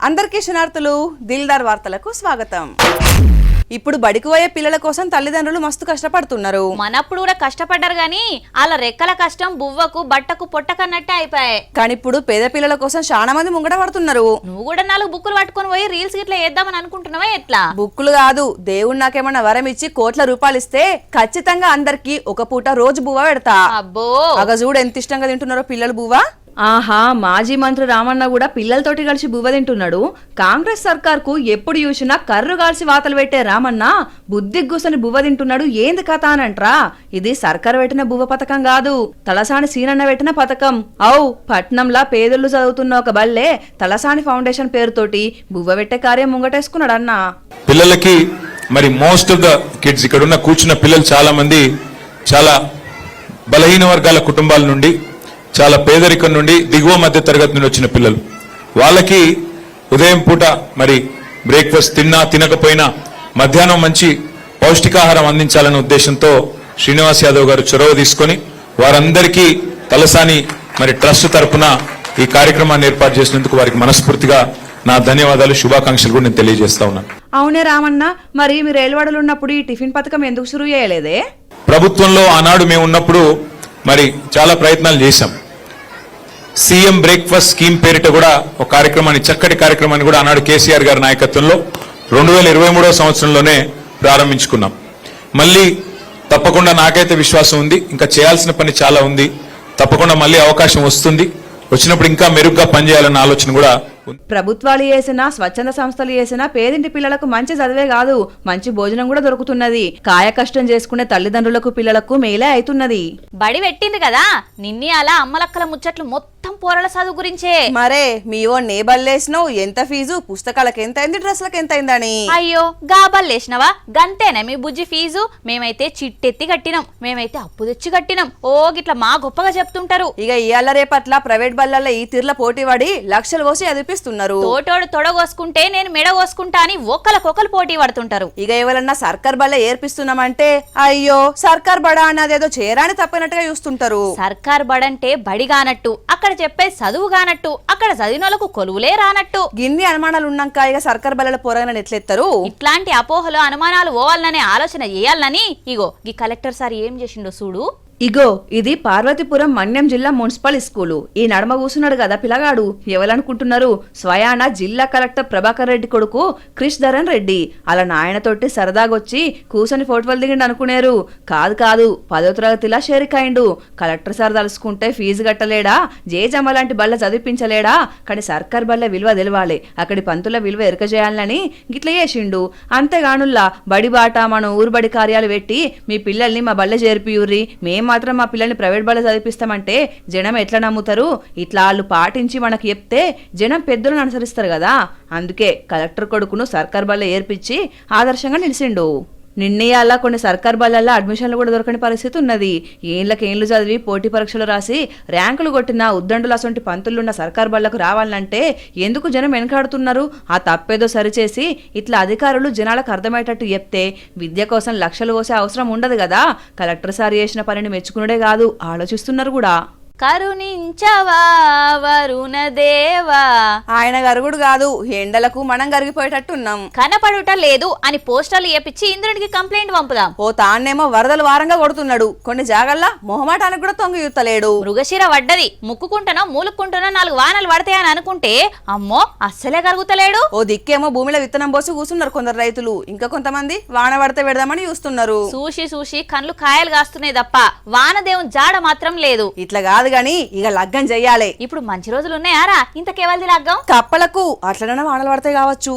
అందరికీ శనార్థులు దిల్దార్ వార్తలకు స్వాగతం. ఇప్పుడు బడికి పోయే పిల్లల కోసం తల్లిదండ్రులు మస్తు కష్టపడుతున్నారు. మనప్పుడు కూడా కష్టపడ్డారు గానీ వాళ్ళ రెక్కల కష్టం బువ్వకు బట్టకు పొట్టకన్నట్టే అయిపోయాయి. కానీ ఇప్పుడు పేద పిల్లల కోసం చాలా మంది ముంగట పడుతున్నారు. నువ్వు కూడా 4 బుక్కులు పట్టుకొని పోయి రీల్స్ గిట్లా వేద్దామని అనుకుంటున్నావా? ఎట్లా? బుక్కులు కాదు, దేవుడు నాకేమన్నా వరం ఇచ్చి కోట్ల రూపాయలు ఇస్తే ఖచ్చితంగా అందరికి ఒక పూట రోజు బువ్వ పెడతా. అబ్బో, అగ చూడు ఎంత ఇష్టంగా తింటున్నారో పిల్లలు బువ్వ. ఆహా, మాజీ మంత్రి రామన్న కూడా పిల్లలతోటి కలిసి బువ్వ తింటున్నాడు. కాంగ్రెస్ సర్కార్కు ఎప్పుడు చూసినా కర్రు కాల్సి వాతలు పెట్టే రామన్న బుద్ధికి కూసని బువ్వ తింటున్నాడు. ఏంది కథ అనంట్రా? ఇది సర్కార్ పెట్టిన బువ్వ పథకం కాదు, తలసాని సీనన్న పెట్టిన పథకం. పట్నంలా పేదలు చదువుతున్న ఒక బల్లే తలసాని ఫౌండేషన్ పేరుతోటి బువ్వ పెట్టే కార్యం ముంగటేసుకున్నాడు అన్న. పిల్లలకి మరి మోస్ట్ ఆఫ్ ద కిడ్స్ ఇక్కడ ఉన్న కూర్చున్న పిల్లలు చాలా మంది చాలా బలహీన వర్గాల కుటుంబాల నుండి, చాలా పేదరికం నుండి, దిగువ మధ్య తరగతి నుండి వచ్చిన పిల్లలు. వాళ్ళకి ఉదయం పూట మరి బ్రేక్ఫాస్ట్ తిన్నా తినకపోయినా మధ్యాహ్నం మంచి పౌష్టికాహారం అందించాలనే ఉద్దేశంతో శ్రీనివాస్ యాదవ్ గారు చొరవ తీసుకొని వారందరికీ తలసాని మరి ట్రస్ట్ తరఫున ఈ కార్యక్రమాన్ని ఏర్పాటు చేసినందుకు వారికి మనస్ఫూర్తిగా నా ధన్యవాదాలు, శుభాకాంక్షలు కూడా నేను తెలియజేస్తా ఉన్నాను. అవునే రామన్న, మరి మీరు ఏలవాడలు ఉన్నప్పుడు ఈ టిఫిన్ పథకం ఎందుకు షురూ చేయలేదే? ప్రభుత్వంలో ఆనాడు మేము ఉన్నప్పుడు మరి చాలా ప్రయత్నాలు చేశాం. సీఎం బ్రేక్ఫాస్ట్ స్కీమ్ పేరిట కూడా ఒక కార్యక్రమాన్ని, చక్కటి కార్యక్రమాన్ని కూడా ఆనాడు కేసీఆర్ గారి నాయకత్వంలో 2023 సంవత్సరంలోనే ప్రారంభించుకున్నాం. మళ్ళీ తప్పకుండా నాకైతే విశ్వాసం ఉంది, ఇంకా చేయాల్సిన పని చాలా ఉంది. తప్పకుండా మళ్ళీ అవకాశం వస్తుంది, వచ్చినప్పుడు ఇంకా మెరుగ్గా పనిచేయాలన్న ఆలోచన కూడా. ప్రభుత్వాలు చేసినా స్వచ్ఛంద సంస్థలు చేసినా పేదింటి పిల్లలకు మంచి చదివే కాదు, మంచి భోజనం కూడా దొరుకుతున్నది. కాయ కష్టం చేసుకునే తల్లిదండ్రులకు పిల్లలకు మేలే అవుతున్నది. బడి పెట్టింది కదా నిన్ని, అలా అమ్మలక్కల ముచ్చట్లు మొత్తం పోరల చదువు గురించే. మరే మీవో నేబల్లేసినావు, ఎంత ఫీజు, పుస్తకాలకు ఎంత అయింది, డ్రెస్లకు ఎంత అయిందని. అయ్యో, గాబల్లేసినవా? గంతేనా మీ బుజ్జి ఫీజు? మేమైతే చిట్టెత్తి కట్టినాం, మేమైతే అప్పు తెచ్చి కట్టినాం. ఓ గిట్లా మా గొప్పగా చెప్తుంటారు. ఇక ఇయాల రేపట్ల ప్రైవేట్ బళ్ళల్లో ఈ తీర్ల పోటీ పడి లక్షలు పోసి అదిపిస్తున్నారు. తోటోడు తొడగోసుకుంటే నేను మెడగోసుకుంటా అని ఒకరికొకరు పోటీ పడుతుంటారు. ఇక ఎవరన్నా సర్కార్ బల్ల ఏర్పిస్తున్నామంటే అయ్యో సర్కార్ బడా అన్నదేదో చేరాని తప్పినట్టుగా చూస్తుంటారు. సర్కార్ బడంటే బడి కానట్టు, అక్కడ చెప్పే చదువు కానట్టు, అక్కడ చదివినోళ్లకు కొలువులే రానట్టు. గిన్ని అనుమానాలు ఉన్నాక ఇక సర్కార్ బల్లల పోరగానే ఎట్లెత్తారు? ఇట్లాంటి అపోహలు అనుమానాలు పోవాలనే ఆలోచన చేయాలని ఇగో ఈ కలెక్టర్ సార్ ఏం చేసిండో చూడు. ఇగో ఇది పార్వతీపురం మన్యం జిల్లా మున్సిపల్ స్కూలు. ఈ నడమ కూసున్నాడు కదా పిల్లగాడు, ఎవరనుకుంటున్నారు? స్వయాన జిల్లా కలెక్టర్ ప్రభాకర్ రెడ్డి కొడుకు క్రిష్ ధరన్ రెడ్డి. అలా నాయనతోటి సరదాగొచ్చి కూసని ఫోటోలు దిగిండి అనుకునేరు. కాదు 10వ తరగతిలా షేరికాయిండు. కలెక్టర్ సార్ తలుసుకుంటే ఫీజు కట్టలేడా, జేజమ్మ లాంటి బల్ల చదివించలేడా? కానీ సర్కార్ బల్ల విలువ తెలవాలి, అక్కడి పంతుల విలువ ఎరక చేయాలని గిట్ల చేసిండు. అంతేగానుల్లా బడి బాట మన ఊరుబడి కార్యాలు పెట్టి మీ పిల్లల్ని మా బల్ల చేర్పియుర్రి, మేము మాత్రం మా పిల్లల్ని ప్రైవేట్ బల్ల చదివిస్తామంటే జనం ఎట్లా నమ్ముతారు? ఇట్లా వాళ్ళు పాటించి మనకు చెప్తే జనం పెద్దలను అనుసరిస్తారు కదా. అందుకే కలెక్టర్ కొడుకును సర్కార్ బల్ల ఏర్పించి ఆదర్శంగా నిలిచిండు. నిన్నయాల కొన్ని సర్కార్ బళ్ళల్లో అడ్మిషన్లు కూడా దొరకని పరిస్థితి ఉన్నది. ఏళ్లకేళ్లు చదివి పోటీ పరీక్షలు రాసి ర్యాంకులు కొట్టిన ఉద్దండులు అసొంటి పంతులున్న సర్కార్ బళ్లకు రావాలంటే ఎందుకు జనం వెనకాడుతున్నారు? ఆ తప్పేదో సరిచేసి ఇట్లా అధికారులు జనాలకు అర్థమయ్యేటట్టు చెప్తే విద్య కోసం లక్షలు పోసే అవసరం ఉండదు కదా. కలెక్టర్ సార్ చేసిన పనిని మెచ్చుకునే కాదు, ఆలోచిస్తున్నారు కూడా. కరుణించవా వరుణ దేవా. ఆయన గరుగుడు కాదు, ఎండలకు మనం గరిగిపోయేటట్టున్నాం. కనపడుట లేదు అని పోస్టర్లు ఏపించి ఇంద్రుడికి కంప్లైంట్ పంపుదాం. ఓ తాన్నేమో వరదలు వారంగా కొడుతున్నాడు, కొన్ని జాగల్లా మొహమాటానికి కూడా తొంగి యూతలేడు. మృగశిర వడ్డది, ముక్కుకుంటున్నా మూలుక్కుంటున్నా 4 వానలు పడతాయని అనుకుంటే అమ్మో అస్సలే కరుగుతలేడు. ఓ దిక్కేమో భూమిలో విత్తనం పోసి కూసున్నారు కొందరు రైతులు, ఇంకా కొంతమంది వాన పడితే పెడదామని చూస్తున్నారు. చూసి కళ్ళు కాయలు కాస్తున్నాయి తప్ప వానదేవుని జాడ మాత్రం లేదు. ఇట్లా కాదు గాని ఇక లగ్గం చెయ్యాలి. ఇప్పుడు మంచి రోజులు ఉన్నాయారా? ఇంతకేవల్ది లగ్గం? కప్పలకు అట్లనే వానలు పడతాయి కావచ్చు.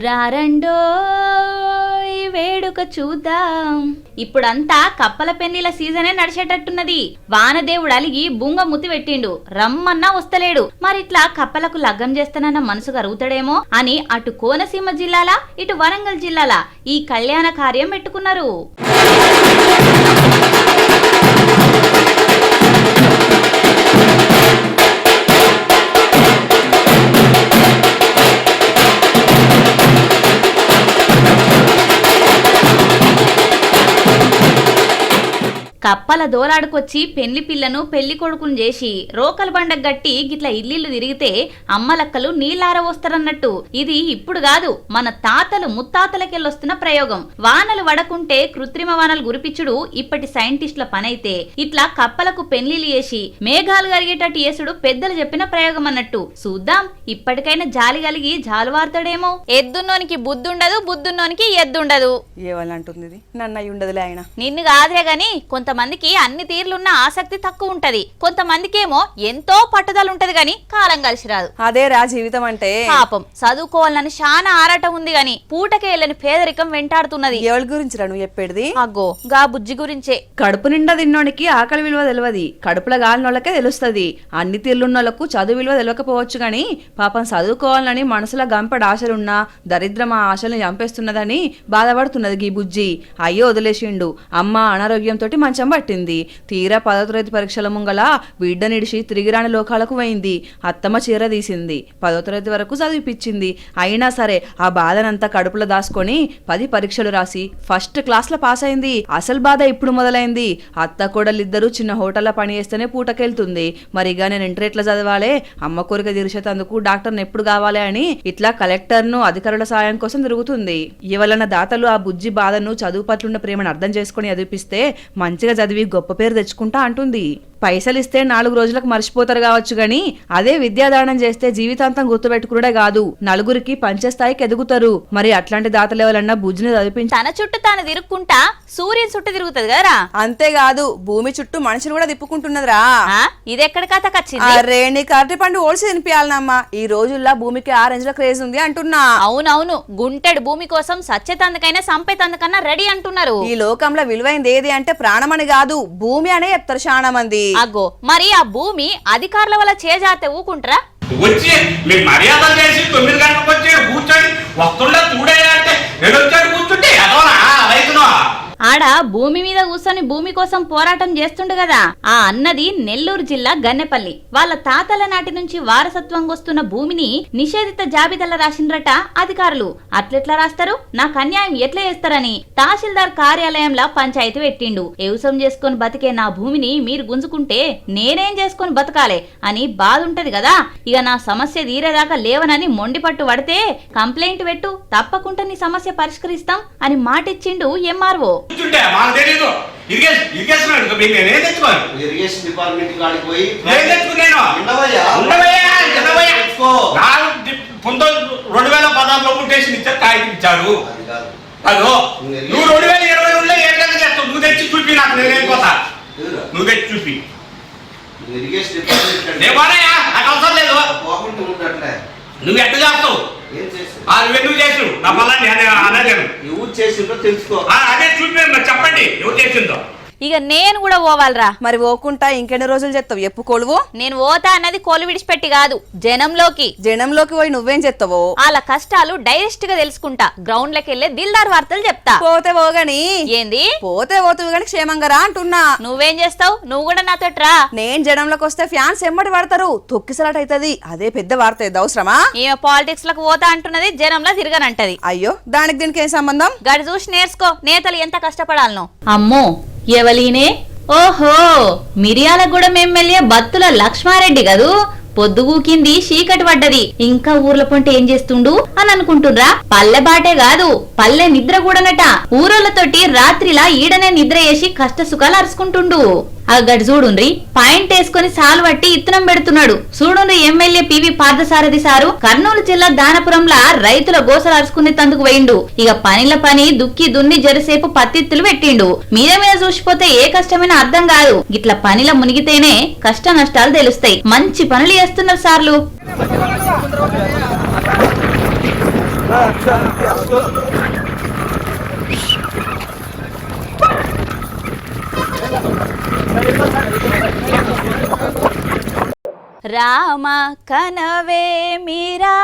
రారండో వేడుక చూద్దాం. ఇప్పుడంతా కప్పల పెళ్లిల సీజనే నడిచేటట్టున్నది. వానదేవుడు అలిగి బుంగ ముత్తి పెట్టిండు, రమ్మన్నా వస్తలేడు. మరిట్లా కప్పలకు లగ్గం చేస్తానన్న మనసు కరుగుతాడేమో అని అటు కోనసీమ జిల్లాల ఇటు వరంగల్ జిల్లాల ఈ కళ్యాణ కార్యం పెట్టుకున్నారు. కప్పల దోలాడుకొచ్చి పెళ్లి పిల్లను పెళ్లి కొడుకుని చేసి రోకల బండకు గట్టి గిట్ల ఇల్లు తిరిగితే అమ్మలక్కలు నీళ్ళారవోస్తారన్నట్టు. ఇది ఇప్పుడు కాదు, మన తాతలు ముత్తాతలకెళ్ళొస్తున్న ప్రయోగం. వానలు వడకుంటే కృత్రిమ వానలు గురిపిచ్చుడు ఇప్పటి సైంటిస్టుల పనైతే ఇట్లా కప్పలకు పెళ్లిలు చేసి మేఘాలు కరిగేటట్టు చేసుడు పెద్దలు చెప్పిన ప్రయోగం అన్నట్టు. చూద్దాం, ఇప్పటికైనా జాలి కలిగి జాలువారుతాడేమో. ఎద్దున్నోనికి బుద్ధుండదు, బుద్ధున్నోనికి ఎద్దుండదు. ఏవాలంటుంది నన్ను అయి ఉండదులే ఆయన. నిన్ను కాదులే గాని కొంతమందికి అన్ని తీర్లున్న ఆసక్తి తక్కువ ఉంటది, కొంతమందికేమో ఎంతో పట్టుదల ఉంటది గాని కాలం కలిసి రాదు. అదేరా జీవితం అంటే. పాపం చదువుకోవాలని చాలా ఆరాటం ఉంది గాని పూటకే వెళ్ళని పేదరికం వెంటాడుతున్నది. ఎవరి గురించి నువ్వు చెప్పేది? అగ్గో గా బుజ్జి గురించే. కడుపు నిండా తిన్నోనికి ఆకలి విలువ తెలియదు, కడుపుల గాలినోళ్ళకే తెలుస్తుంది. అన్ని తీర్లున్నోళ్లకు చదువు విలువ తెలియకపోవచ్చు గాని పాపం చదువుకోవాలని మనసులో గంపడి ఆశలున్నా దరిద్రం ఆ ఆశలను చంపేస్తున్నదని బాధపడుతున్నది గీ బుజ్జి. అయ్యో వదిలేసిండు, అమ్మ అనారోగ్యంతో మంచం పట్టింది. తీరా 10వ తరగతి పరీక్షల ముంగల బిడ్డ నిడిచి తిరిగిరాని లోకాలకు పోయింది. అత్తమ్మ చీర తీసింది, 10వ తరగతి వరకు చదివిపించింది. అయినా సరే ఆ బాధనంతా కడుపులో దాచుకొని 10 పరీక్షలు రాసి ఫస్ట్ క్లాస్ లో పాస్ అయింది. అసలు బాధ ఇప్పుడు మొదలైంది. అత్త కోడలిద్దరూ చిన్న హోటల్లో పని చేస్తేనే పూటకెళ్తుంది. మరిగా నేను ఇంటర్ ఎట్లా చదవాలి, అమ్మ కోరిక తీర్చేందుకు డాక్టర్ని ఎప్పుడు కావాలి అని ఇట్లా కలెక్టర్ను అధికారుల సాయం కోసం తిరుగుతుంది. ఇవలన దాతలు ఆ బుజ్జి బాధను చదువు పట్లున్న ప్రేమను అర్థం చేసుకుని చదివిపిస్తే మంచిగా చదివి గొప్ప పేరు తెచ్చుకుంటా అంటుంది. పైసలు ఇస్తే 4 రోజులకు మర్చిపోతారు కావచ్చు గాని అదే విద్యాదానం చేస్తే జీవితాంతం గుర్తుపెట్టుకునే కాదు, నలుగురికి పంచే స్థాయికి ఎదుగుతారు. మరి అట్లాంటి దాతలు ఎవరన్నా బుజ్జిని చదివించి తన చుట్టూ తాను తిరుక్కుంటా సూర్యుని చుట్టూ తిరుగుతుంది కదరా. అంతేకాదు భూమి చుట్టూ మనుషులు కూడా తిప్పుకుంటున్నదిరా. ఇదెక్కడ కథ కచ్చింది? అరే నీ కరటి పండు ఓల్సి తినిపియాలనమ్మా. ఈ రోజుల్లో భూమికి ఆ రేంజ్ లో క్రేజ్ ఉంది అంటున్నా. అవునవును, గుంటెడు భూమి కోసం సచ్చేతందుకైనా సంపేతందుకన్నా రెడీ అంటున్నారు. ఈ లోకంలో విలువైంది ఏది అంటే ప్రాణమని కాదు భూమి అనే చెప్తారు చాలా మంది. అగ్గో మరి ఆ భూమి అధికారుల వల్ల చేజాతే ఊకుంటారా? వచ్చి మీకు మర్యాద చేసి 9 గంటలకు వచ్చి కూర్చొని వస్తుండే చూడేలా అంటే నేను వచ్చాడు కూర్చుంటే ఎదవనా రైతును ఆడ భూమి మీద కూర్చొని భూమి కోసం పోరాటం చేస్తుండు కదా. ఆ అన్నది నెల్లూరు జిల్లా గన్నెపల్లి. వాళ్ళ తాతల నాటి నుంచి వారసత్వం వస్తున్న భూమిని నిషేధిత జాబితాలో రాసిండ్రట అధికారులు. అట్లెట్లా రాస్తారు, నాకు అన్యాయం ఎట్లా చేస్తారని తహసీల్దార్ కార్యాలయంలో పంచాయతీ పెట్టిండు. వ్యవసాయం చేసుకొని బతికే నా భూమిని మీరు గుంజుకుంటే నేనేం చేసుకొని బతకాలే అని బాధ ఉంటది కదా. ఇక నా సమస్య తీరేదాకా లేవనని మొండిపట్టు పడితే కంప్లైంట్ పెట్టు, తప్పకుండా నీ సమస్య పరిష్కరిస్తాం అని మాటిచ్చిండు ఎంఆర్ఓ. కూర్చుంటే మాకు తెలీదు. ఇరిగేషన్ నేనేం తెచ్చుకోను. ఇరిగేషన్ డిపార్ట్మెంట్ కాడికి పోయి నేను తెచ్చుకున్నాను. ఉండవయ్యా 2016లో ముట్టేసి ఇచ్చారు, కాగితం ఇచ్చారు. అది కాదు. అదో నువ్వు 2022లో ఏ విధంగా చేస్తావు? నువ్వు తెచ్చి చూపి, నాకు నేనేం పోతా. ఎదురా? నువ్వు తెచ్చి చూపి. ఇరిగేషన్ డిపార్ట్మెంట్ నేమోనయ్యా, నాకు అవసరం లేదు. పోకుండా ఉండట్లే. నువ్వు ఎట్టు చేస్తావు? ఏం చేసి నువ్వు చేసు నా మళ్ళా అనేది ఎవరు చేసిందో తెలుసుకో. అదే చూపి చెప్పండి ఎవరు చేసిందో. ఇక నేను కూడా పోవాలరా. మరి పోకుంటా ఇంకెన్ని రోజులు చెప్తావు ఎప్పు కొలువు? నేను పోతా అన్నది కొలు విడిచిపెట్టి కాదు, జనంలోకి పోయి నువ్వేం చెప్తావో వాళ్ళ కష్టాలు డైరెక్ట్ గా తెలుసుకుంటా. గ్రౌండ్ లకి వెళ్ళి దిల్దార్ వార్తలు చెప్తా. పోతే పోగాని ఏంది పోతువు గాని క్షేమంగా రా అంటున్నా. నువ్వేం చేస్తావు? నువ్వు కూడా నాతో రా. నేను జనంలోకి వస్తే ఫ్యాన్స్ ఎమ్మడి పడతారు, తొక్కిసలాట అవుతుంది. అదే పెద్ద వార్త, ఏది అవసరమా? ఈమె పాలిటిక్స్ లకు పోతా అంటున్నది, జనంలో తిరగనంటది. అయ్యో దానికి దీనికి ఏం సంబంధం? గడి చూసి నేర్చుకో, నేతలు ఎంత కష్టపడాలనో. అమ్మో ఎవలీనే? ఓహో, మిర్యాలగూడెం ఎమ్మెల్యే బత్తుల లక్ష్మారెడ్డి కదూ. పొద్దుగూకింది చీకటి పడ్డది, ఇంకా ఊర్ల పొంటే ఏం చేస్తుండు అని అనుకుంటుర్రా? పల్లె బాటే కాదు, పల్లె నిద్ర కూడానట. ఊరోళ్లతోటి రాత్రిలా ఈడనే నిద్ర చేసి కష్ట సుఖాలు అరుచుకుంటుండు. అగ్గడి చూడుండ్రి, పాయింట్ వేసుకుని సాలు పట్టి ఇత్తనం పెడుతున్నాడు. చూడుండ్రి ఎమ్మెల్యే పివి పార్థసారథి సారు కర్నూలు జిల్లా దానపురంలా రైతుల గోసలు అరుచుకునే తందుకు వేయిండు. ఇక పనిల పని దుక్కి దున్ని జరసేపు పత్తిత్తులు పెట్టిండు. మీద మీద చూసిపోతే ఏ కష్టమైనా అర్థం కాదు, ఇట్లా పనిల మునిగితేనే కష్ట నష్టాలు తెలుస్తాయి. మంచి పనులు చేస్తున్నారు సార్లు. రామ కనవే మీరా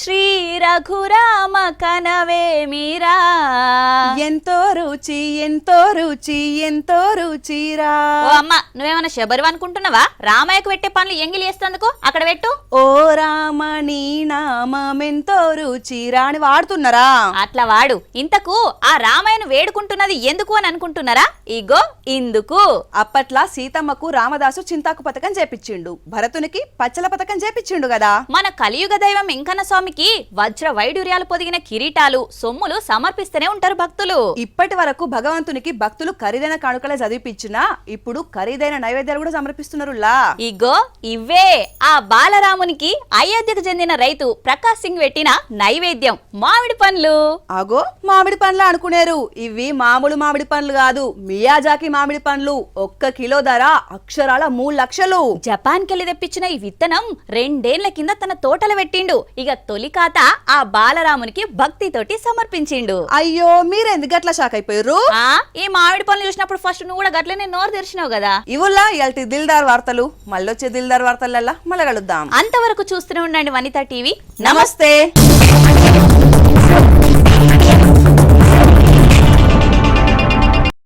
శ్రీ రఘురామ కనవే మీరా. ఎంతో రుచి ఎంతో రుచి ఎంతో రుచిరా. ఓ అమ్మ, నువ్వేమన్నా శబరి అనుకుంటున్నావా? రామయ్యకు పెట్టే పనులు ఎంగిలి వేస్తందుకు అక్కడ పెట్టు. ఓ రామని నామెంతో రుచిరా అని వాడుతున్నారా? అట్లా వాడు. ఇంతకు ఆ రామయ్యను వేడుకుంటున్నది ఎందుకు అని అనుకుంటున్నారా? ఇగో ఇందుకు. అప్పట్లా సీతమ్మకు రామదాసు చింతాకు పథకం చేపించిండు, భరతునికి పచ్చల పథకం చేపించిండు కదా. మన కలియుగ దైవం వెంకన్న స్వామికి వజ్ర వైడూర్యాలు పొదిగిన కిరీటాలు సొమ్ములు సమర్పిస్తూనే ఉంటారు భక్తులు. ఇప్పటి వరకు భగవంతునికి భక్తులు ఖరీదైన కానుకలే చదివిపించినా ఇప్పుడు ఖరీదైన నైవేద్యాలు కూడా సమర్పిస్తున్నారు. ఇగో ఇవే ఆ బాలరామునికి అయోధ్యకు చెందిన రైతు ప్రకాష్ సింగ్ పెట్టిన నైవేద్యం మామిడి పండ్లు. అగో మామిడి పండ్లు అనుకునేరు, ఇవి మామూలు మామిడి పండ్లు కాదు, మియాజాకి మామిడి పండ్లు. 1 కిలో ధర అక్షరాల 3 లక్షలు. జపాన్ కెళ్ళి తెప్పించిన ఈ విత్తనం 2 ఏళ్ల కింద తన తోటలు పెట్టిండు. ఇక తొలి ఖాత ఆ బాలరామునికి భక్తితోటి సమర్పించిండు. అయ్యో మీరెందుకు గట్లా షాక్ అయిపోయారు? ఈ మామిడి పండ్లు చూసినప్పుడు ఫస్ట్ నువ్వు కూడా గట్లనే నోరు తెరిచినావు కదా. ఇవుల్లా ఇయాల్టి దిల్దార్ వార్తలు. మళ్ళొచ్చే దిల్దార్ వార్తలల్లా మళ్ళీ కలుద్దాం. అంతవరకు చూస్తూనే ఉండండి వనితా టీవీ. నమస్తే.